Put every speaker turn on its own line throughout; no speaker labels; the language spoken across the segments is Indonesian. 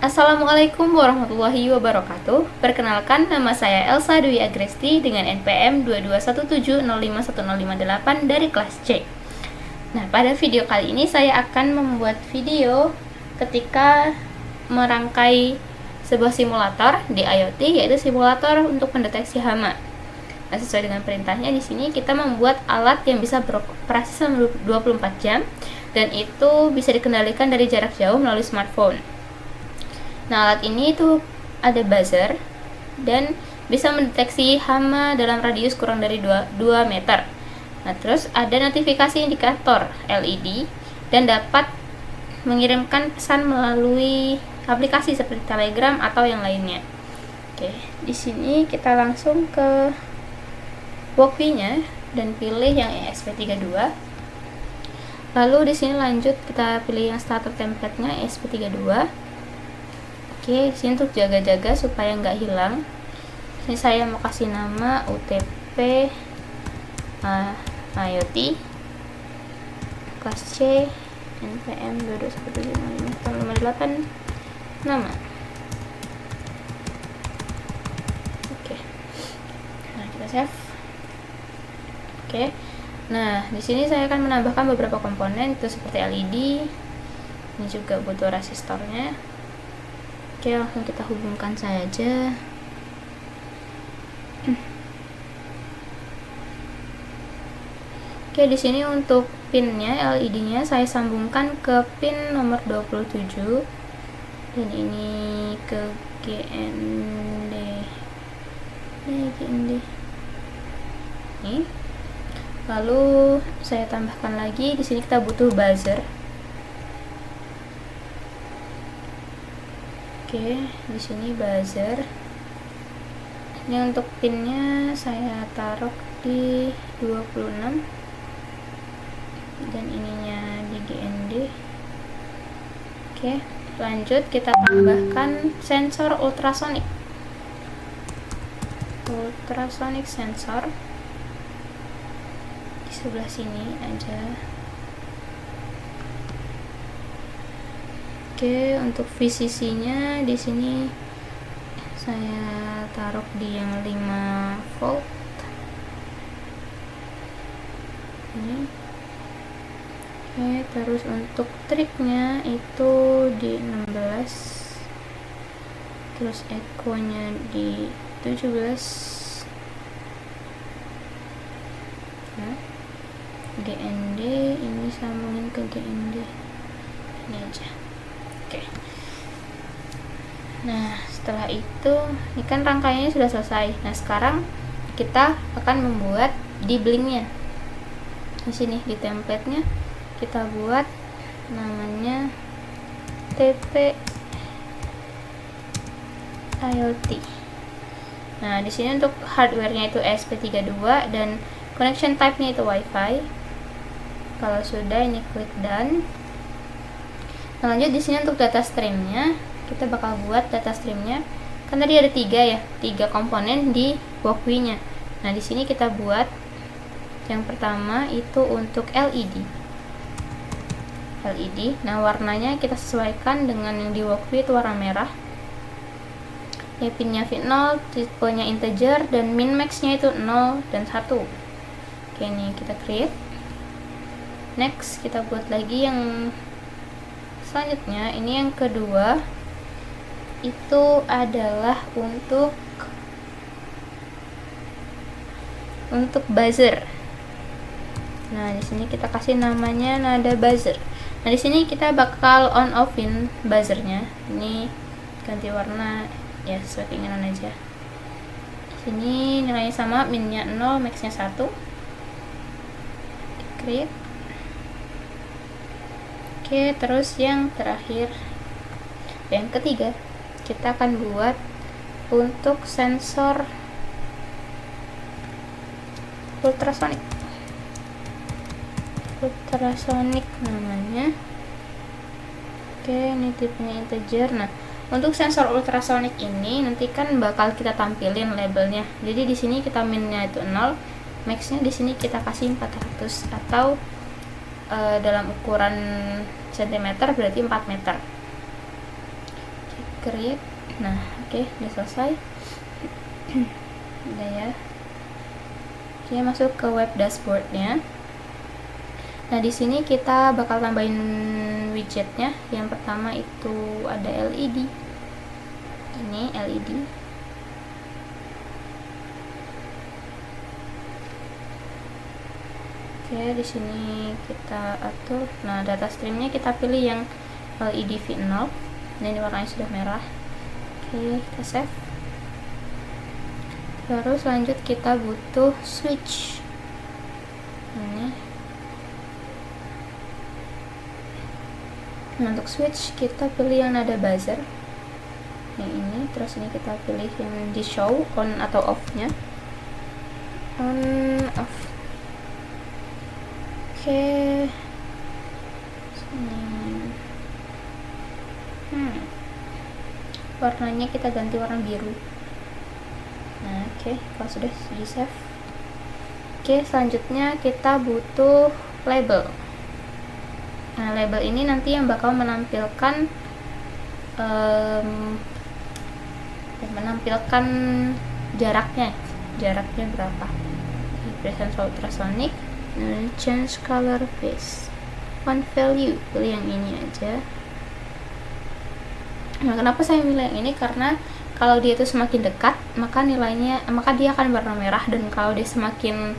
Assalamualaikum warahmatullahi wabarakatuh. Perkenalkan, nama saya Elsa Dwi Agresti dengan NPM 22170510508 dari kelas C. Nah, pada video kali ini saya akan membuat video ketika merangkai sebuah simulator di IoT, yaitu simulator untuk mendeteksi hama. Nah, sesuai dengan perintahnya di sini kita membuat alat yang bisa beroperasi selama 24 jam dan itu bisa dikendalikan dari jarak jauh melalui smartphone. Nah, alat ini itu ada buzzer dan bisa mendeteksi hama dalam radius kurang dari 2 meter. Nah, terus ada notifikasi indikator LED dan dapat mengirimkan pesan melalui aplikasi seperti Telegram atau yang lainnya. Oke, di sini kita langsung ke Walkbee-nya dan pilih yang ESP32. Lalu di sini lanjut kita pilih yang starter template-nya ESP32. Oke, di sini untuk jaga-jaga supaya nggak hilang. Ini saya mau kasih nama UTP IoT kelas C NPM 221705158 nama. Oke. Nah, kita save. Oke. Nah, di sini saya akan menambahkan beberapa komponen itu seperti LED. Ini juga butuh resistornya. Oke, langsung kita hubungkan saja. Oke, di sini untuk pinnya LED-nya saya sambungkan ke pin nomor 27 dan ini ke GND. Ini. Lalu saya tambahkan lagi, di sini kita butuh buzzer. Oke, di sini buzzer. Ini untuk pinnya saya taruh di 26 dan ininya di GND. Oke, lanjut kita tambahkan sensor ultrasonic sensor di sebelah sini aja. Oke, untuk VCC-nya di sini saya taruh di yang 5 volt. Ini. Oke, terus untuk triknya itu di 16. Terus echo-nya di 17. Nah, GND ini sambungin ke GND. Ini aja. Oke. Nah, setelah itu, ini kan rangkaiannya sudah selesai. Nah, sekarang kita akan membuat di blinknya. Di sini di template-nya kita buat namanya TP IoT. Nah, di sini untuk hardware-nya itu ESP32 dan connection type-nya itu WiFi. Kalau sudah, ini klik done. Nah, lanjut di sini untuk data streamnya kita bakal buat data streamnya. Kan tadi ada 3 komponen di Walkbee-nya. Nah, di sini kita buat yang pertama itu untuk LED. Nah, warnanya kita sesuaikan dengan yang di Walkbee itu warna merah. Ya, pinnya V0, tipenya integer dan min max-nya itu 0 dan 1. Oke, ini kita create. Next, kita buat lagi yang selanjutnya. Ini yang kedua itu adalah untuk buzzer. Nah, di sini kita kasih namanya nada buzzer. Nah, di sini kita bakal on offin buzzernya. Ini ganti warna ya sesuai keinginan aja. Di sini nilainya sama, minnya 0, maxnya 1. Create. Oke, terus yang terakhir, yang ketiga, kita akan buat untuk sensor ultrasonic namanya. Oke, ini tipenya integer. Nah, untuk sensor ultrasonic ini nanti kan bakal kita tampilin labelnya. Jadi di sini kita minnya itu 0, maxnya di sini kita kasih 400 atau dalam ukuran cm berarti 4 meter. create. Nah, oke, udah selesai. Udah ya. Oke, masuk ke web dashboardnya. Nah, di sini kita bakal tambahin widgetnya. Yang pertama itu ada LED. Ini LED. Oke, di sini kita atur. Nah, data streamnya kita pilih yang LED V0. Nah, ini warnanya sudah merah. Oke, kita save. Terus lanjut kita butuh switch. Ini. Nah, untuk switch kita pilih yang nada buzzer. Yang ini, terus ini kita pilih yang di show on atau off nya. On off. Oke. Sini. Warnanya kita ganti warna biru. Nah, oke, kalau sudah di save. Oke, selanjutnya kita butuh label. Nah, label ini nanti yang bakal menampilkan jaraknya berapa. Presence ultrasonic, change color phase, one value, pilih yang ini aja. Nah, kenapa saya milih yang ini? Karena kalau dia itu semakin dekat, maka dia akan warna merah, dan kalau dia semakin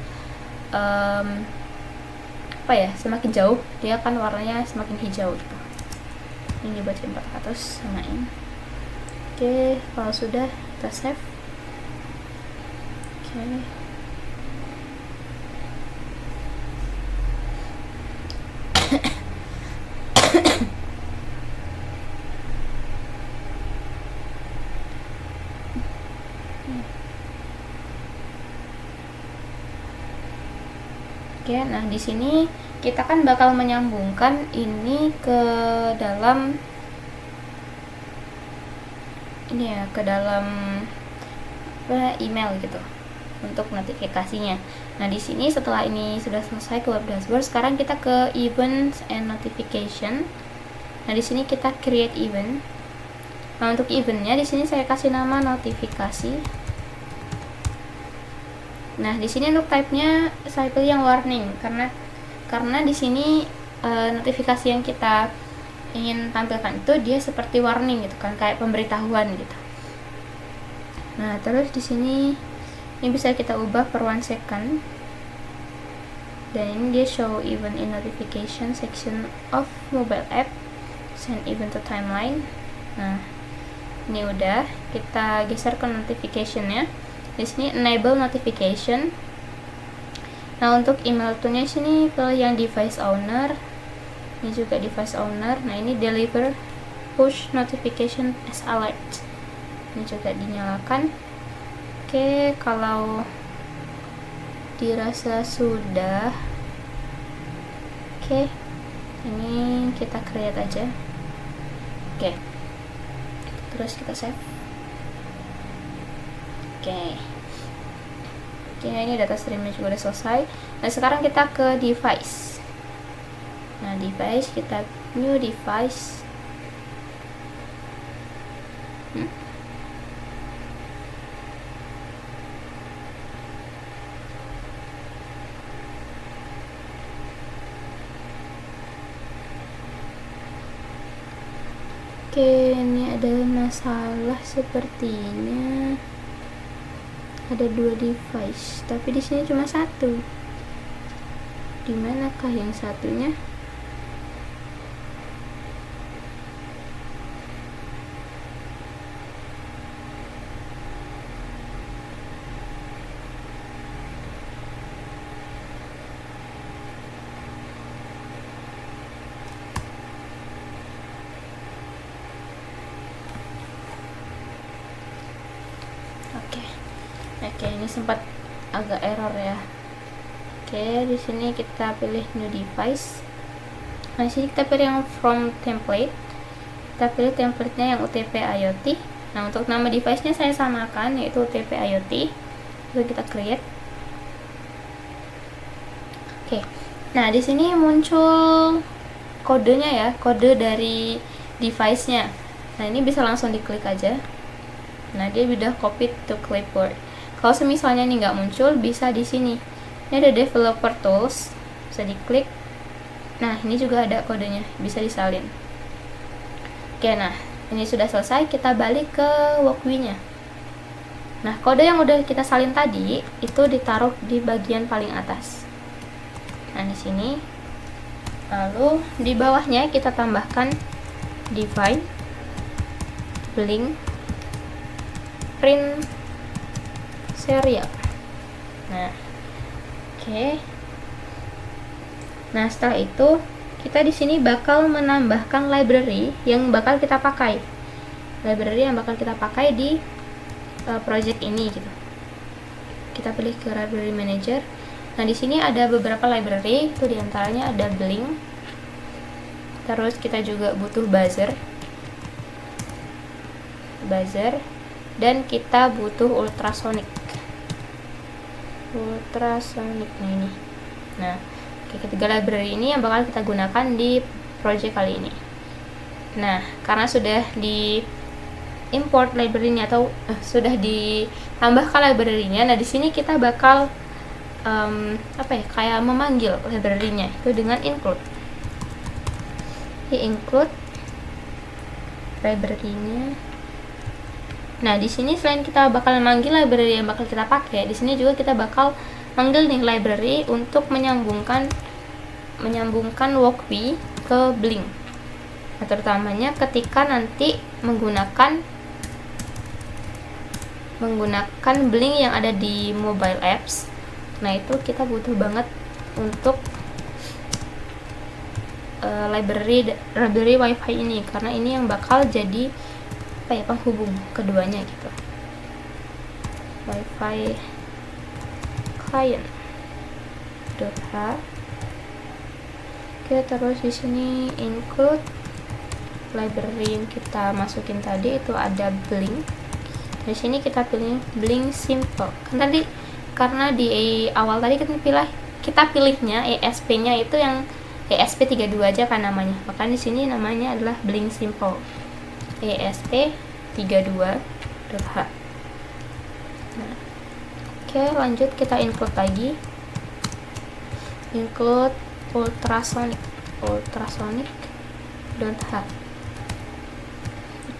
semakin jauh, dia akan warnanya semakin hijau gitu. Ini dibaca 400, samain. Oke, kalau sudah kita save. Oke. Oke, nah di sini kita kan bakal menyambungkan ini ke dalam email gitu untuk notifikasinya. Nah, di sini setelah ini sudah selesai ke web dashboard, sekarang kita ke events and notification. Nah, di sini kita create event. Nah, untuk eventnya di sini saya kasih nama notifikasi. Nah, di sini untuk type-nya saya pilih yang warning karena di sini notifikasi yang kita ingin tampilkan itu dia seperti warning gitu kan, kayak pemberitahuan gitu. Nah, terus di sini ini bisa kita ubah per 1 second. Dan ini dia show event in notification section of mobile app, send event to timeline. Nah, ini udah, kita geser ke notification-nya. Di sini enable notification. Nah, untuk email toolnya sini pilih yang device owner. Ini juga device owner. Nah, ini deliver push notification as alert. Ini juga dinyalakan. Oke, kalau dirasa sudah, oke, ini kita create aja. Oke, terus kita save. Oke, ini data streamnya juga udah selesai. Nah, sekarang kita ke device. Nah, device, kita new device. Oke, ini ada masalah sepertinya. Ada 2 device, tapi di sini cuma 1. Di manakah yang satunya? Oke, ini sempat agak error ya. Oke, di sini kita pilih new device. Nah, di sini kita pilih yang from template. Kita pilih template-nya yang UTP IoT. Nah, untuk nama device-nya saya samakan, yaitu UTP IoT. Lalu kita create. Oke. Nah, di sini muncul kodenya ya, kode dari device-nya. Nah, ini bisa langsung diklik aja. Nah, dia udah copy to clipboard. Kalau semisalnya ini nggak muncul, bisa di sini. Ini ada developer tools, bisa diklik. Nah, ini juga ada kodenya, bisa disalin. Oke, nah ini sudah selesai. Kita balik ke Walkme-nya. Nah, kode yang udah kita salin tadi itu ditaruh di bagian paling atas. Nah, di sini. Lalu di bawahnya kita tambahkan divide, blink, print serial. Nah, oke. Nah, setelah itu kita di sini bakal menambahkan library yang bakal kita pakai. Library yang bakal kita pakai di project ini gitu. Kita pilih ke library manager. Nah, di sini ada beberapa library, itu diantaranya ada blink. Terus kita juga butuh buzzer, dan kita butuh ultrasonic. Nah, ini. Nah, ketiga library ini yang bakal kita gunakan di project kali ini. Nah, karena sudah di import library-nya atau sudah ditambahkan library-nya, nah di sini kita bakal kayak memanggil library-nya itu dengan include. Include library-nya. Nah, di sini selain kita bakal memanggil library yang bakal kita pakai, di sini juga kita bakal manggil nih library untuk menyambungkan Walkme ke Blink. Nah, terutamanya ketika nanti menggunakan Blink yang ada di mobile apps. Nah, itu kita butuh banget untuk library WiFi ini, karena ini yang bakal jadi penghubung keduanya gitu. WiFi client.h. Oke, terus di sini include library yang kita masukin tadi itu ada Blink. Di sini kita pilih Blink Simple. Kan tadi karena di awal tadi kita pilihnya ESP-nya itu yang ESP32 aja kan namanya. Maka di sini namanya adalah Blink Simple. ESP32.h. Nah, oke, lanjut kita include lagi. Include ultrasonic.h.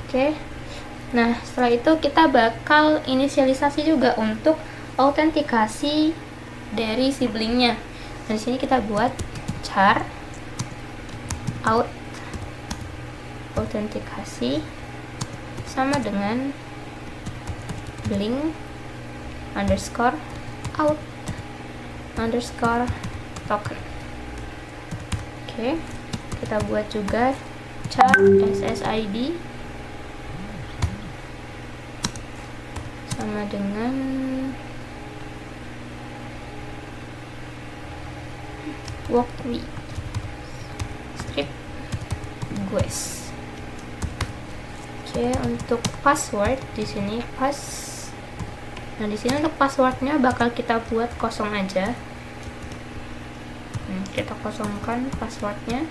Oke. Nah, setelah itu kita bakal inisialisasi juga untuk autentikasi dari si Blink-nya. Nah, di sini kita buat char autentikasi sama dengan blink _out _token. Oke, kita buat juga char SSID sama dengan Walkme strip guys. Oke, untuk password di sini Nah, di sini untuk passwordnya bakal kita buat kosong aja. Kita kosongkan passwordnya.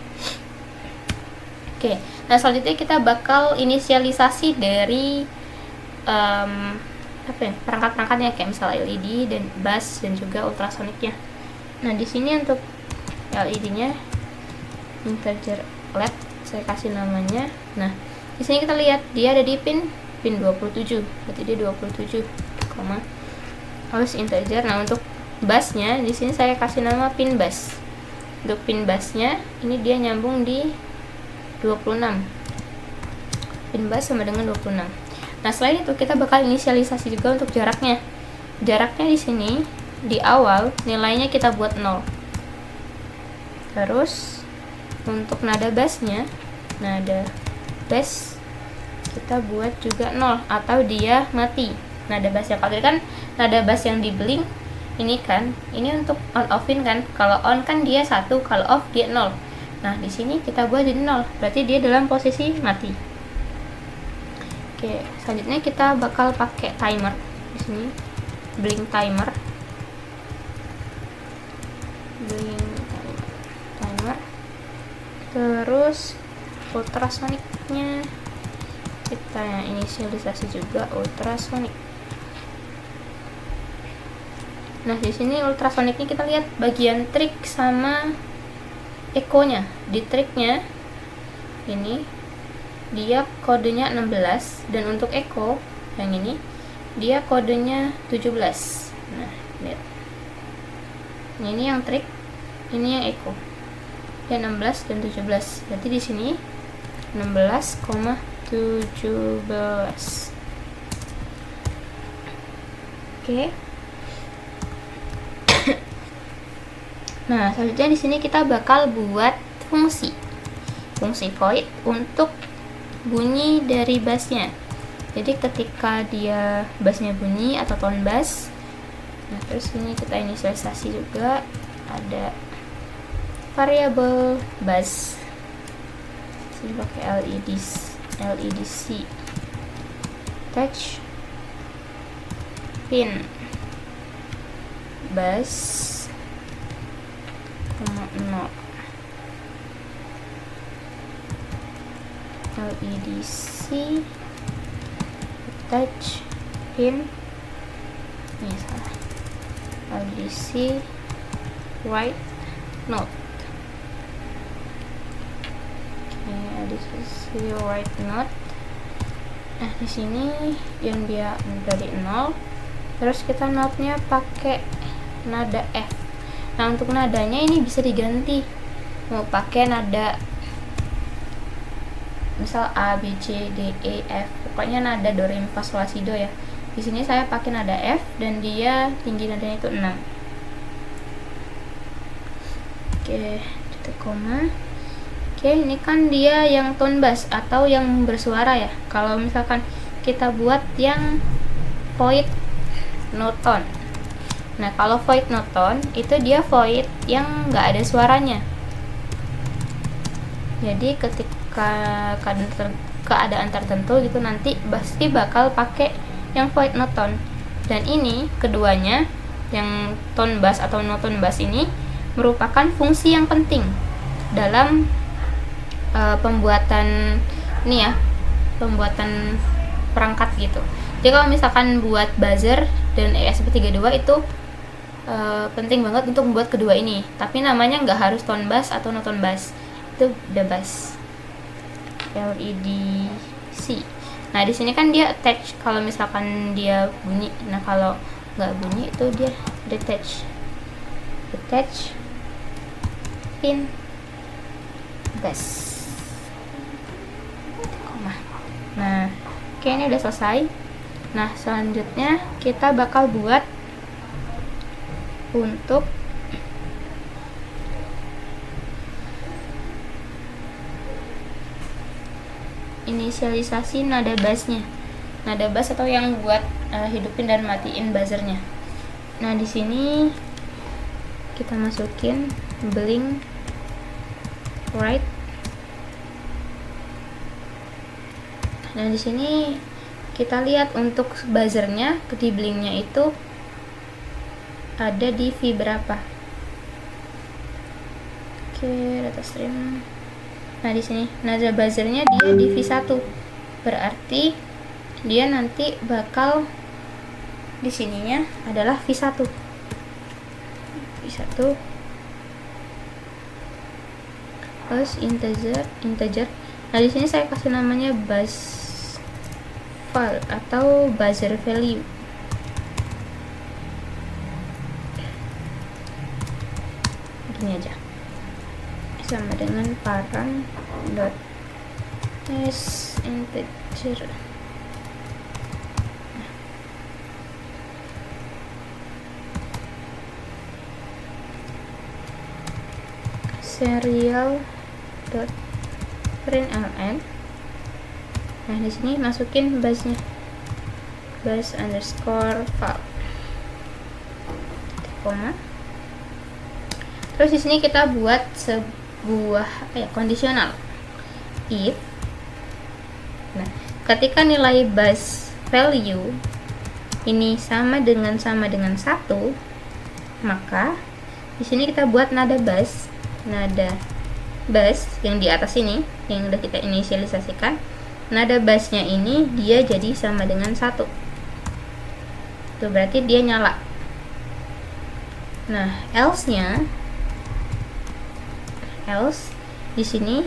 Oke, nah selanjutnya kita bakal inisialisasi dari perangkat-perangkatnya, kayak misal LED dan bus dan juga ultrasonicnya. Nah, di sini untuk LED-nya integer LED, saya kasih namanya. Nah, di sini kita lihat dia ada di pin 27, berarti dia 27, harus integer. Nah, untuk busnya di sini saya kasih nama pin bus. Untuk pin busnya ini dia nyambung di 26. Pin bus sama dengan 26. Nah, selain itu kita bakal inisialisasi juga untuk jaraknya. Jaraknya di sini di awal nilainya kita buat 0. Terus untuk nada bassnya, nada bass kita buat juga 0 atau dia mati. Nada bass yang kalau kan nada bass yang di Blink ini kan, ini untuk on offin kan. Kalau on kan dia 1, kalau off dia 0. Nah, di sini kita buat jadi 0, berarti dia dalam posisi mati. Oke, selanjutnya kita bakal pakai timer di sini. Blink timer. Terus ultrasonicnya kita inisialisasi juga ultrasonic. Nah, di sini ultrasonicnya kita lihat bagian trig sama echo-nya. Di trignya ini dia kodenya 16 dan untuk echo yang ini dia kodenya 17. Nah, lihat. Ini yang trig, ini yang echo. Ya 16 dan 17. Berarti di sini 16,17. Oke. Nah, selanjutnya di sini kita bakal buat fungsi void untuk bunyi dari bassnya. Jadi ketika dia bassnya bunyi atau tone bass, nah terus ini kita inisialisasi juga ada variabel bass. Sini pakai LEDC touch pin bass 0 LEDC touch pin ini salah LEDC white note. LEDC white note. Nah, di sini yang dia dari 0, terus kita note-nya pakai nada F. Nah, untuk nadanya ini bisa diganti, mau pakai nada misal A, B, C, D, E, F, pokoknya nada do, re, mi, fa, sol, la, si, do ya. Di sini saya pakai nada F dan dia tinggi nadanya itu 6. Oke, titik koma. Oke, ini kan dia yang tone bass atau yang bersuara ya. Kalau misalkan kita buat yang void no tone. Nah, kalau void no tone itu dia void yang nggak ada suaranya. Jadi ketika keadaan tertentu gitu nanti pasti bakal pakai yang void no tone. Dan ini keduanya, yang tone bass atau no tone bass ini merupakan fungsi yang penting dalam pembuatan ini ya, pembuatan perangkat gitu. Jadi kalau misalkan buat buzzer dan ESP32 itu penting banget untuk membuat kedua ini, tapi namanya nggak harus tone bass atau no tone bass, itu the bass LEDC. Nah, di sini kan dia attach kalau misalkan dia bunyi. Nah, kalau nggak bunyi itu dia detach pin bass. Nah, oke, ini udah selesai. Nah, selanjutnya kita bakal buat untuk inisialisasi nada bassnya, nada bass atau yang buat hidupin dan matiin buzzernya. Nah, di sini kita masukin blink right. Nah, di sini kita lihat untuk buzzernya, di blinknya itu ada di V berapa. Oke, data stream. Nah, di sini nada buzzernya dia di V1. Berarti dia nanti bakal di sininya adalah V1. Terus integer. Nah, di sini saya kasih namanya buzz file atau buzzer value. Gini aja, sama dengan parent dot as integer. Serial dot println. Nah, di sini masukin bassnya, bass underscore file, koma. Terus di sini kita buat sebuah kondisional if. Nah, ketika nilai bass value ini sama dengan 1, maka di sini kita buat nada bass yang di atas ini yang udah kita inisialisasikan nada bassnya ini dia jadi sama dengan 1. Itu berarti dia nyala. Nah, else di sini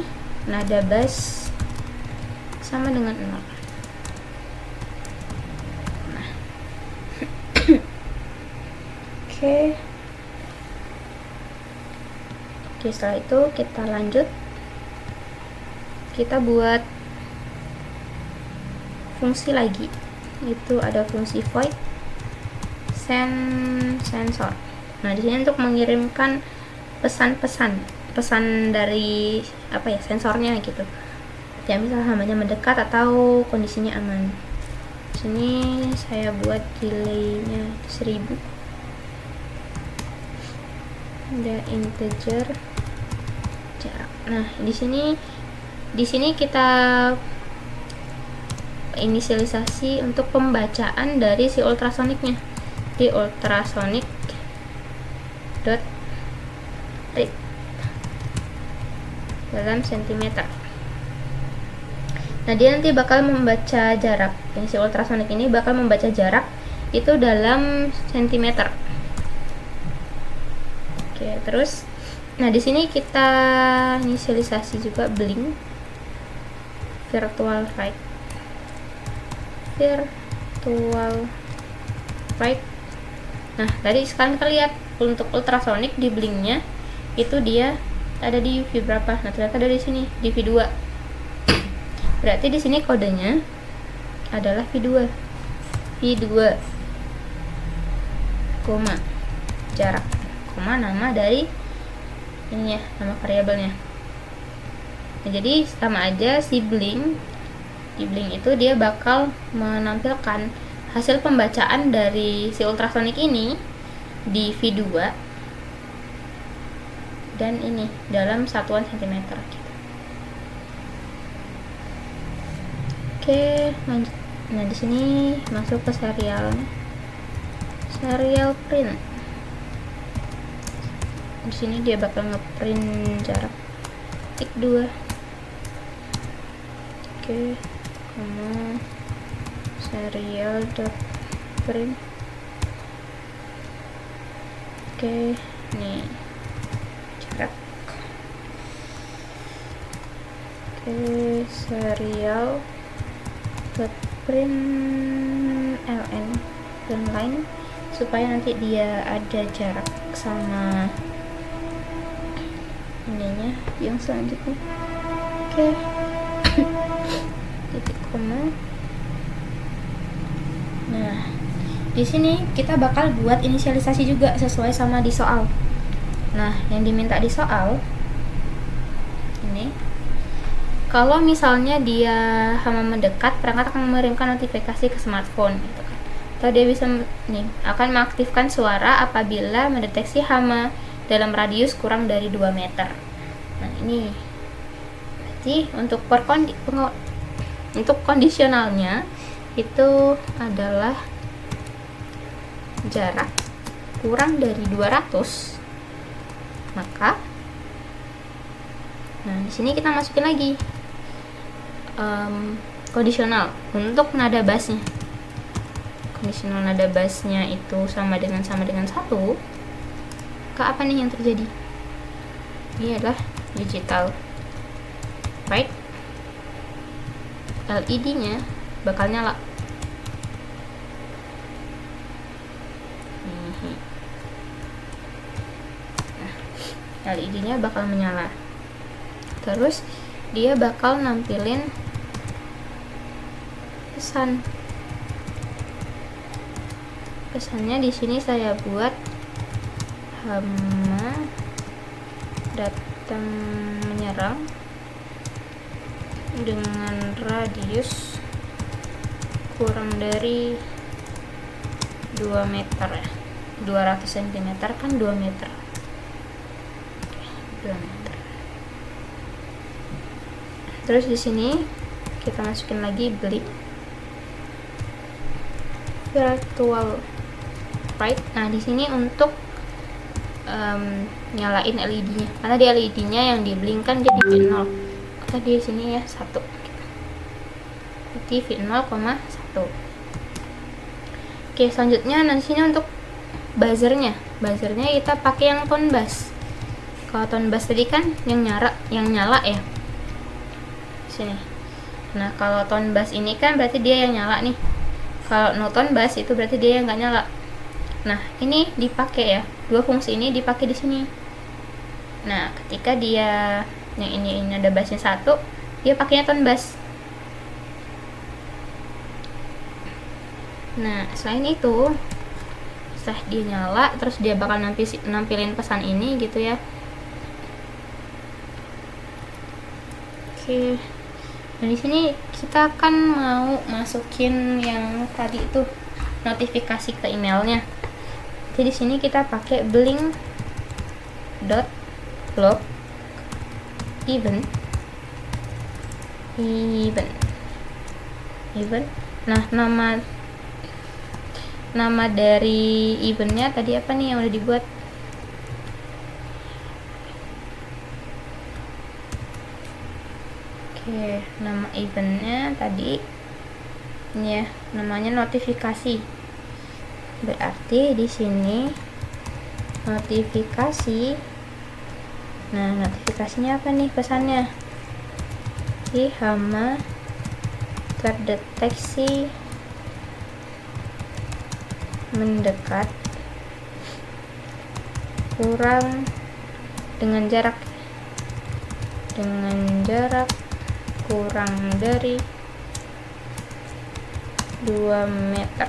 nada bass sama dengan 0. Nah. Oke, setelah itu kita lanjut, kita buat fungsi lagi. Itu ada fungsi void sensor. Nah, di sini untuk mengirimkan pesan dari sensornya gitu. Ya, misal hamanya mendekat atau kondisinya aman. Di sini saya buat delaynya 1000. Ada integer jarak. Nah, di sini kita inisialisasi untuk pembacaan dari si ultrasoniknya di ultrasonic dot read dalam sentimeter. Nah, dia nanti bakal membaca jarak. Yang si ultrasonik ini bakal membaca jarak itu dalam sentimeter. Oke, terus nah di sini kita inisialisasi juga blink virtual right. Nah, tadi sekarang kita lihat untuk ultrasonik di blinknya itu dia ada di UV berapa. Nah, ternyata dari sini di V2. Berarti di sini kodenya adalah V2, koma jarak, koma nama dari ini ya, nama variabelnya. Nah, jadi sama aja si blink itu dia bakal menampilkan hasil pembacaan dari si ultrasonik ini di V2 dan ini dalam satuan sentimeter gitu. Oke, lanjut. Nah, di sini masuk ke serial print. Di sini dia bakal ngeprint jarak tik 2. Oke, serial dot print. Oke, nih jarak. Oke, serial dot print ln dan line supaya nanti dia ada jarak sama ininya yang selanjutnya. Oke. Titik koma. Nah, di sini kita bakal buat inisialisasi juga sesuai sama di soal. Nah, yang diminta di soal ini, kalau misalnya dia hama mendekat, perangkat akan mengirimkan notifikasi ke smartphone gitu kan. Atau dia bisa akan mengaktifkan suara apabila mendeteksi hama dalam radius kurang dari 2 meter. Nah, ini berarti untuk kondisionalnya itu adalah jarak kurang dari 200. Maka di sini kita masukin lagi kondisional untuk nada bassnya. Kondisional nada bassnya itu sama dengan 1. Apa nih yang terjadi? Ini adalah digital right, LED nya bakal nyala. Nah, LED nya bakal menyala. Terus dia bakal nampilin pesannya. Di sini saya buat hama datang menyerang dengan radius kurang dari 2 meter ya. 200 cm kan 2 meter. 2 meter. Terus di sini kita masukin lagi blink virtual right. Nah, di sini untuk nyalain LED-nya, karena di LED-nya yang di blink kan jadi 0, karena di sini ya 1. berarti v0,1. Oke, selanjutnya nanti sini untuk buzzernya kita pakai yang tone bass. Kalau tone bass tadi kan yang nyala ya sini. Nah, kalau tone bass ini kan berarti dia yang nyala nih. Kalau no tone bass itu berarti dia yang nggak nyala. Nah, ini dipakai ya, dua fungsi ini dipakai di sini. Nah, ketika dia yang ini ada bassnya satu, dia pakainya tone bass. Nah, selain itu, setelah dia nyala, terus dia bakal nampilin pesan ini gitu ya. Oke. Nah, di sini kita akan mau masukin yang tadi itu notifikasi ke emailnya. Jadi di sini kita pakai blink.log event. Nah, nama dari eventnya tadi apa nih yang udah dibuat? Oke, nama eventnya tadi ini ya, namanya notifikasi. Berarti di sini notifikasi. Nah, notifikasinya apa nih pesannya? Di hama terdeteksi mendekat kurang dengan jarak kurang dari 2 meter.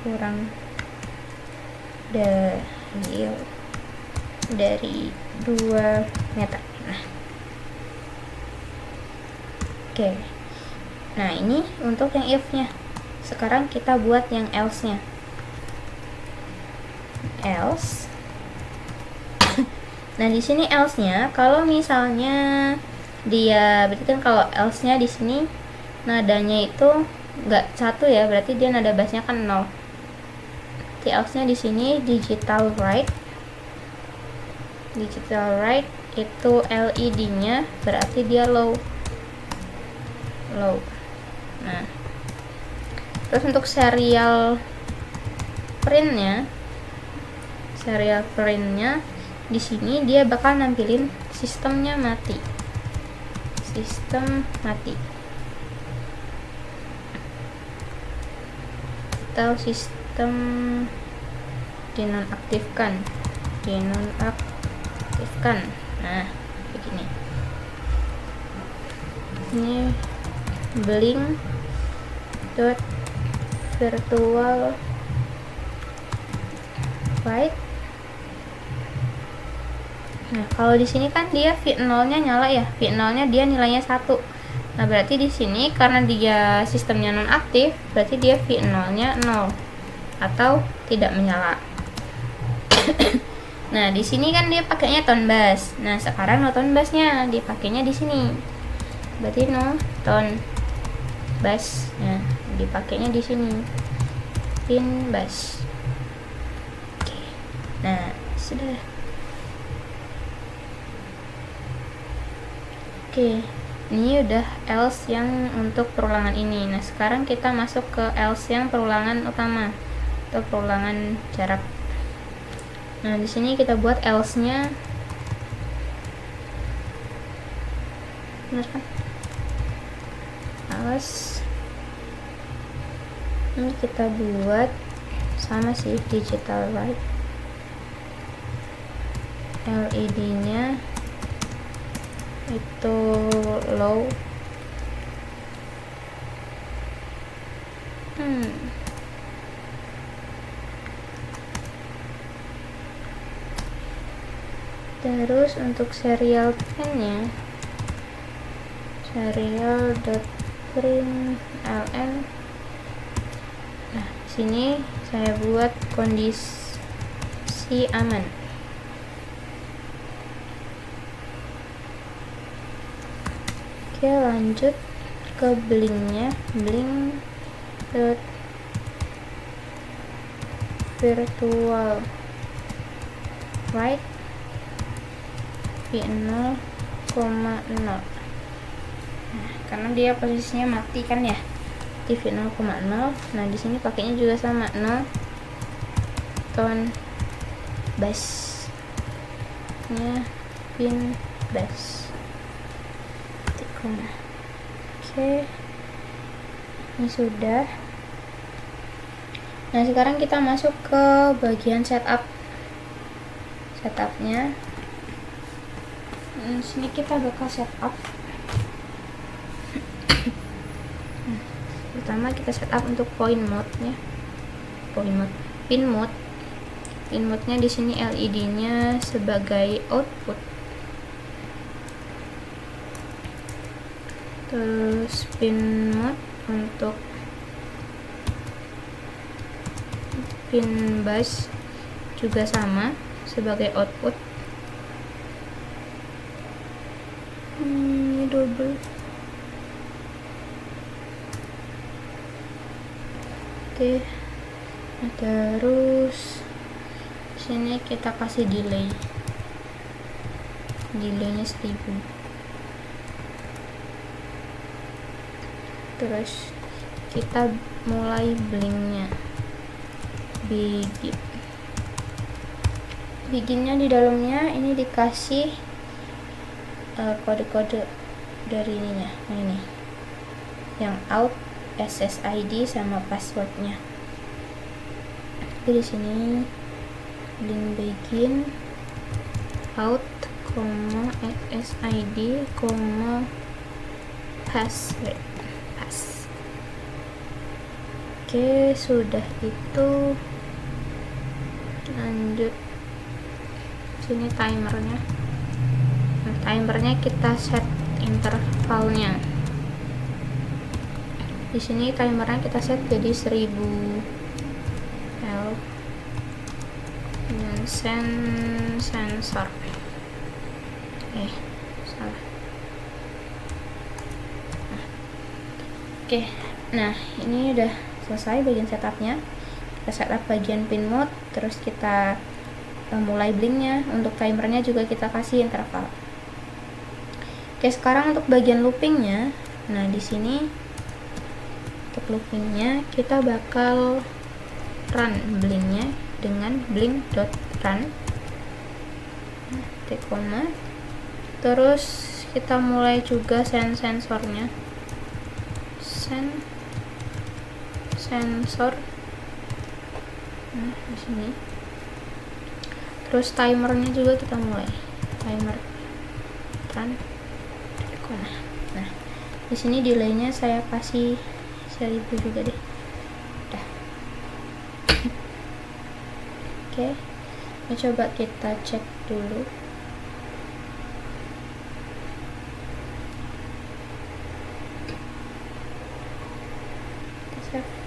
Kurang dari 2 meter. Nah. Oke. Nah, ini untuk yang if-nya. Sekarang kita buat yang else-nya. Else. Nah, di sini else-nya kalau misalnya dia berarti kan kalau else-nya di sini nadanya itu enggak 1 ya, berarti dia nada bassnya kan 0. Di else-nya di sini digital write itu LED-nya berarti dia low. Nah, terus untuk serial printnya di sini dia bakal nampilin sistem mati atau sistem dinonaktifkan. Nah, begini. Ini blink.virtual white. Nah, kalau di sini kan dia V0-nya nyala ya. V0-nya dia nilainya 1. Nah, berarti di sini karena dia sistemnya nonaktif, berarti dia V0-nya 0 atau tidak menyala. Nah, di sini kan dia pakainya tone bass. Nah, sekarang no tone bass-nya dipakainya di sini. Berarti no tone bass. Nah, dipakainya di sini. Pin bass. Oke. Nah, sudah. Oke, ini udah else yang untuk perulangan ini. Nah, sekarang kita masuk ke else yang perulangan utama atau perulangan jarak. Nah, di sini kita buat else-nya. Benar kan? Else. Ini kita buat sama sih digital write. LED-nya itu low. Terus untuk serial pen-nya serial.println. Nah, sini saya buat kondisi aman. Oke, lanjut ke blink-nya. Blink.virtual white V0,0. Nah, karena dia posisinya mati kan ya, TV 0,0. Nah di sini pakainya juga sama 0 tone bass nya, pin bass tikung. Oke, ini sudah. Nah sekarang kita masuk ke bagian setupnya. Sini kita bakal setup. Pertama kita setup untuk pin mode nya di sini LED nya sebagai output, terus pin mode untuk pin bass juga sama sebagai output. Ini double. Oke. Nah, terus sini kita kasih delaynya 1000. Terus kita mulai blinknya, biginnya di dalamnya ini dikasih kode-kode dari ininya. Nah ini yang out, SSID sama passwordnya. Jadi di sini link begin out, SSID, password. Oke, sudah itu lanjut sini timernya. Nah, timernya kita set intervalnya. Di sini timernya kita set jadi 1000 L dengan sensor. Salah. Oke, nah ini udah selesai bagian setupnya. Kita setup bagian pin mode, terus kita mulai blinknya. Untuk timernya juga kita kasih interval. Oke, sekarang untuk bagian loopingnya. Nah di sini untuk loopingnya kita bakal run blinknya dengan blink.run, terus kita mulai juga sensornya, sensor. Nah di sini terus timernya juga kita mulai timer run. Nah di sini delaynya saya kasih 1000 juga deh. Udah. Oke, ini coba kita cek dulu. Save.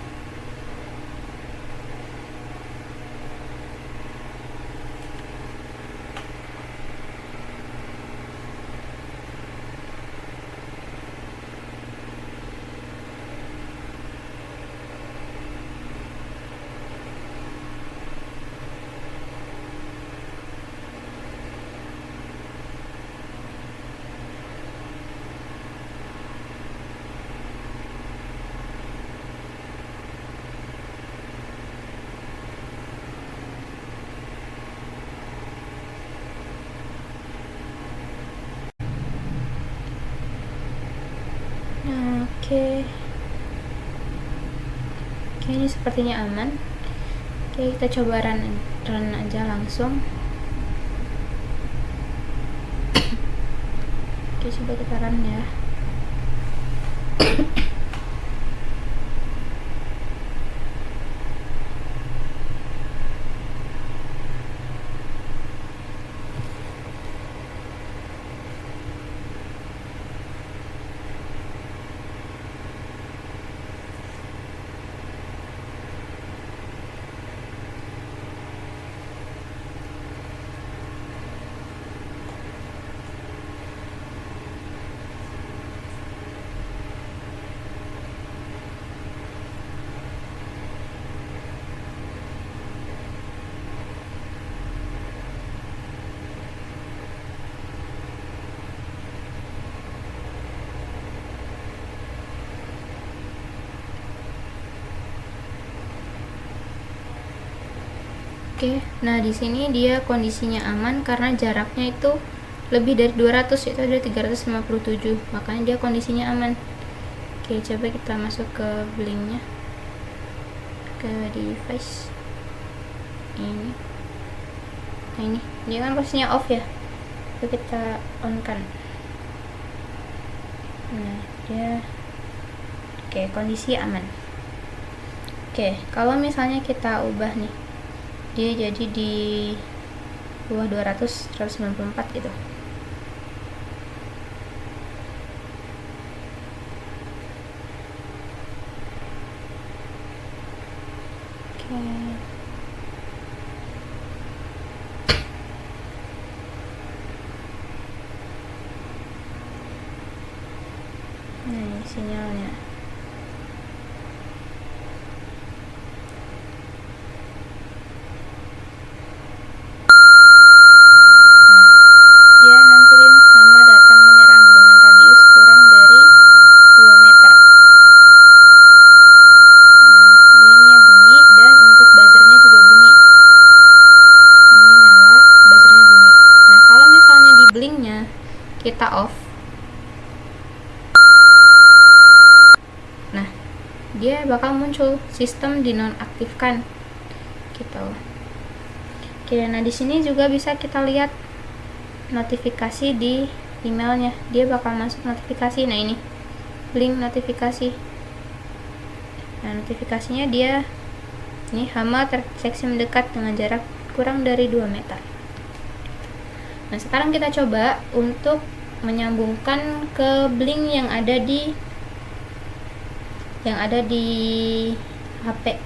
Oke, ini sepertinya aman. Oke, kita coba run aja langsung. Oke, coba kita run ya. Oke, nah di sini dia kondisinya aman karena jaraknya itu lebih dari 200, yaitu ada 357, makanya dia kondisinya aman. Oke, coba kita masuk ke blinknya, ke device ini. Nah ini dia kan posisinya off ya, coba kita on kan. Nah dia oke, kondisi aman. Oke, kalau misalnya kita ubah nih, dia jadi di bawah 200, 194 gitu. Oke. Nah, sinyalnya. Dia nampilin hama datang menyerang dengan radius kurang dari 2 meter. Nah, dia ini bunyi, dan untuk buzzernya juga bunyi. Ini nyala, buzzernya bunyi. Nah, kalau misalnya di blinknya kita off, nah dia bakal muncul sistem dinonaktifkan gitu. Oke, nah di sini juga bisa kita lihat notifikasi di emailnya, dia bakal masuk notifikasi. Nah ini blink notifikasi. Nah notifikasinya dia ini hama terdeteksi mendekat dengan jarak kurang dari 2 meter. Nah sekarang kita coba untuk menyambungkan ke blink yang ada di HP.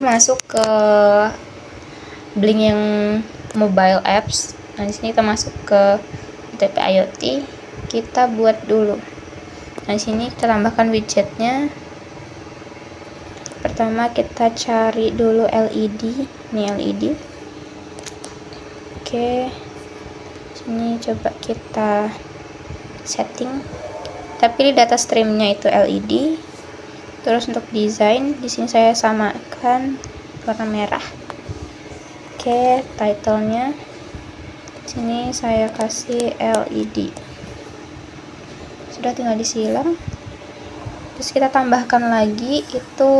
Masuk ke blink yang mobile apps. Nah, di sini kita masuk ke OTP IoT. Kita buat dulu. Nah, di sini kita tambahkan widgetnya. Pertama kita cari dulu LED. Ini LED. Oke. Sini coba kita setting. Tapi di data streamnya itu LED. Terus untuk desain, di sini saya samakan warna merah. Oke, titlenya sini saya kasih LED. Sudah, tinggal disilang. Terus kita tambahkan lagi itu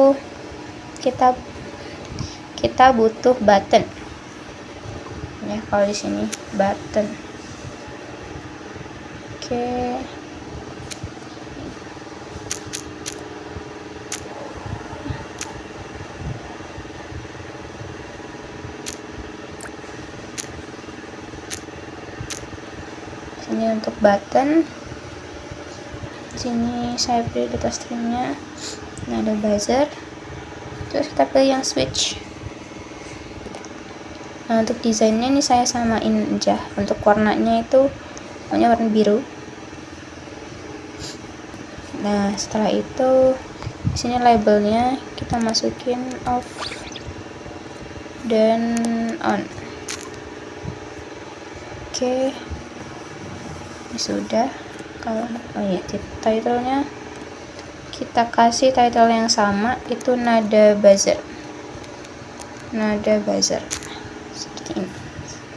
kita butuh button. Ya, kalau di sini button. Oke. Ini untuk button. Sini saya pilih data streamnya. Nah, ada buzzer. Terus kita pilih yang switch. Nah, untuk desainnya ini saya samain aja. Untuk warnanya itu pokoknya warna biru. Nah, setelah itu di sini labelnya kita masukin off dan on. Oke. Sudah. Kalau titlenya kita kasih title yang sama, itu nada buzzer seperti ini.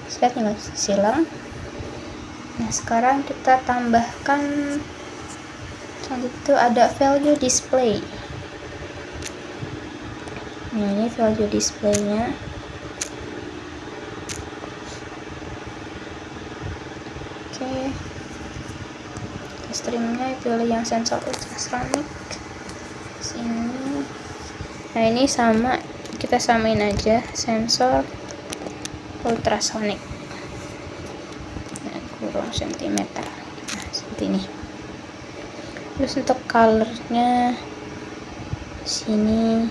Sudah, tinggal silang. Nah sekarang kita tambahkan itu ada value display. Nah ini value displaynya. Oke, streamnya pilih yang sensor ultrasonic sini. Nah ini sama, kita samain aja sensor ultrasonic. Nah, kurang sentimeter. Nah seperti ini. Terus untuk colornya sini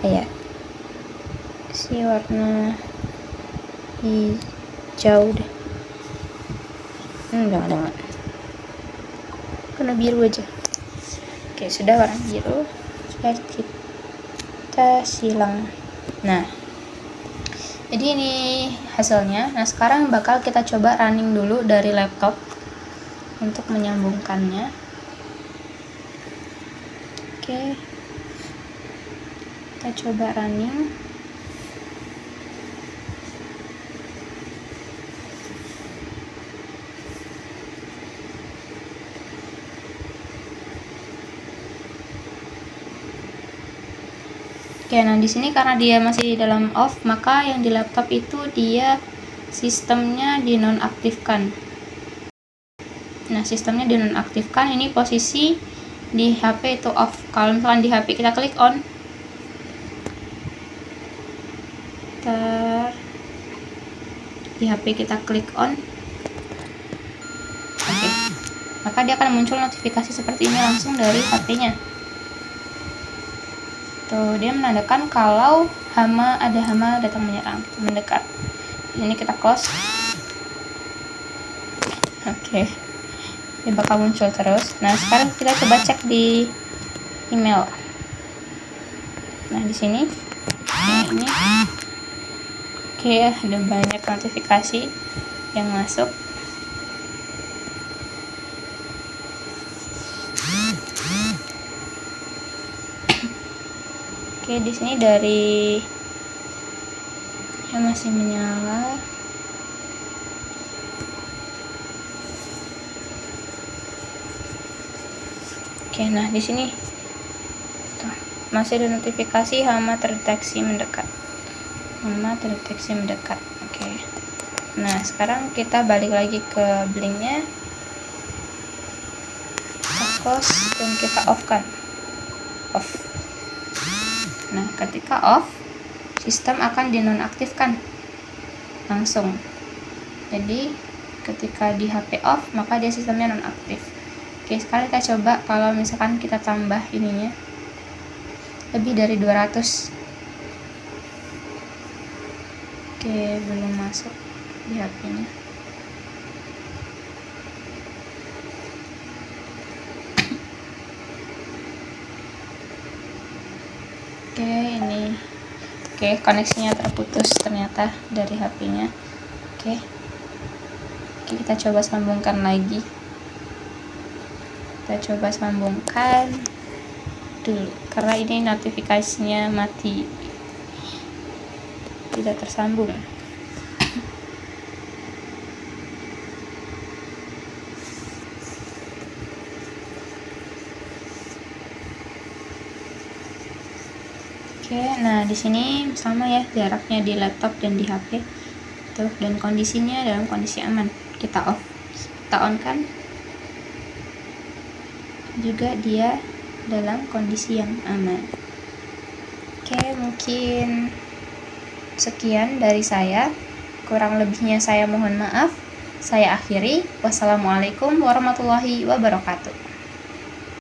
ya si warna hijau deh. Jangan karena biru aja. Oke, sudah warna biru. Sudah kita silang. Nah jadi ini hasilnya. Nah sekarang bakal kita coba running dulu dari laptop untuk menyambungkannya. Oke, kita coba running. Oke, nah di sini karena dia masih dalam off, maka yang di laptop itu dia sistemnya dinonaktifkan. Nah, sistemnya dinonaktifkan, ini posisi di HP itu off. Kalau misalkan di HP kita klik on, di HP kita klik on, oke, maka dia akan muncul notifikasi seperti ini langsung dari HP-nya. Tuh, dia menandakan kalau ada hama datang menyerang, mendekat. Ini kita close. Oke, dia bakal muncul terus. Nah, sekarang kita coba cek di email. Nah, di sini, ini, oke, ada banyak notifikasi yang masuk. Oke, di sini dari yang masih menyala. Oke, nah di sini tuh, masih ada notifikasi hama terdeteksi mendekat. Hama terdeteksi mendekat. Oke. Nah, sekarang kita balik lagi ke blinknya. Kita close dan kita off kan. Off. Nah, ketika off, sistem akan dinonaktifkan langsung. Jadi, ketika di HP off, maka dia sistemnya nonaktif. Oke, sekarang kita coba kalau misalkan kita tambah ininya lebih dari 200. Oke, belum masuk di HP-nya. Oke, ini. Oke, koneksinya terputus ternyata dari HP-nya. Oke, kita coba sambungkan lagi. Kita coba sambungkan dulu, karena ini notifikasinya mati, tidak tersambung. Oke, nah di sini sama ya jaraknya di laptop dan di HP. Tuh, dan kondisinya dalam kondisi aman. Kita off, kita on kan. Juga dia dalam kondisi yang aman. Oke, mungkin sekian dari saya. Kurang lebihnya saya mohon maaf. Saya akhiri. Wassalamualaikum warahmatullahi wabarakatuh.